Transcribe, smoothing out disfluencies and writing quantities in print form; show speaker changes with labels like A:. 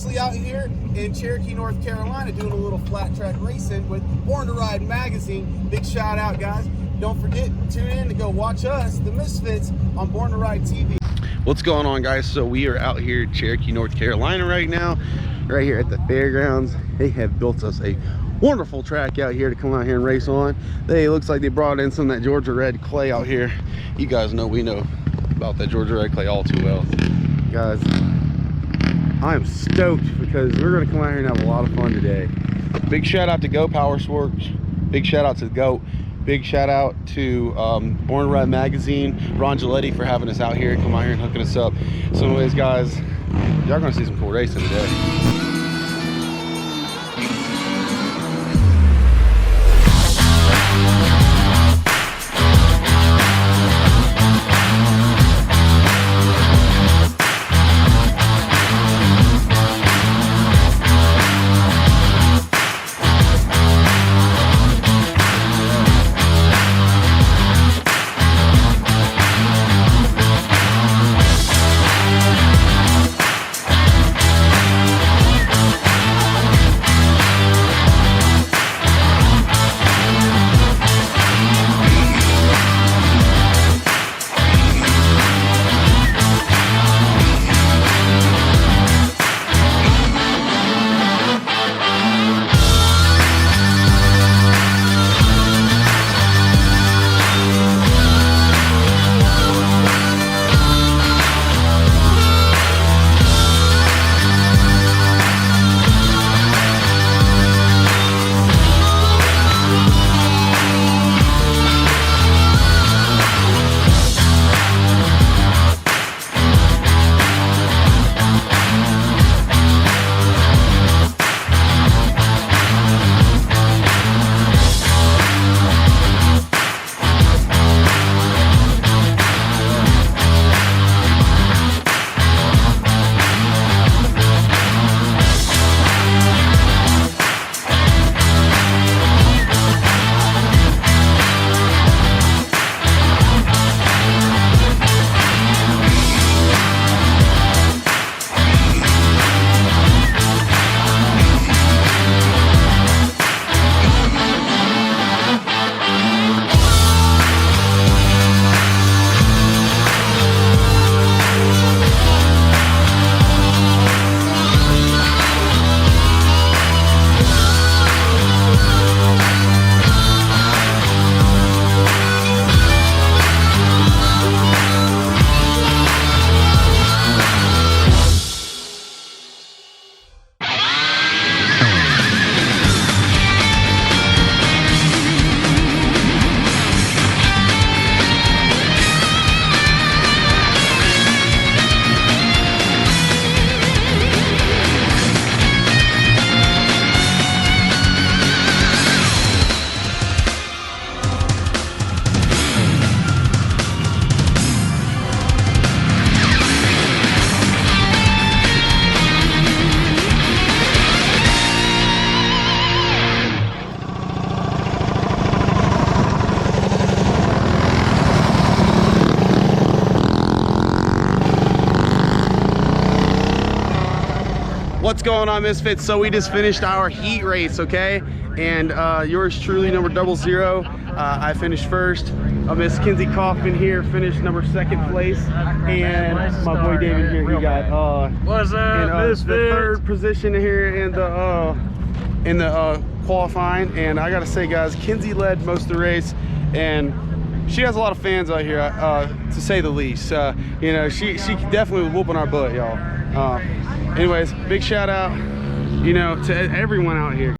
A: actually out here in Cherokee, North Carolina, doing a little flat track racing with Born to Ride magazine. Big shout out, guys. Don't forget, tune in to go watch us, the Misfits, on Born to Ride TV.
B: What's going on, guys? So we are out here in Cherokee, North Carolina right now, right here at the fairgrounds. They have built us a wonderful track out here to come out here and race on. It looks like they brought in some of that Georgia red clay out here. You guys know we know about that Georgia red clay all too well. Guys, I am stoked because we're going to come out here and have a lot of fun today. Big shout out to Go Power Sports. Big shout out to the GOAT. Big shout out to Born to Ride magazine, Ron Giletti, for having us out here, come out here and hooking us up. So anyways, guys, y'all gonna see some cool racing today. What's going on, Misfits? So we just finished our heat race, okay? And yours truly, number 00. I finished first. Miss Kinsey Kaufman here finished number 2nd place, and my boy David here, he got
C: what's up, Misfits?
B: The 3rd position here in the qualifying. And I gotta say, guys, Kinsey led most of the race, and she has a lot of fans out here, to say the least. You know, she definitely was whooping our butt, y'all. Anyways, big shout out, you know, to everyone out here.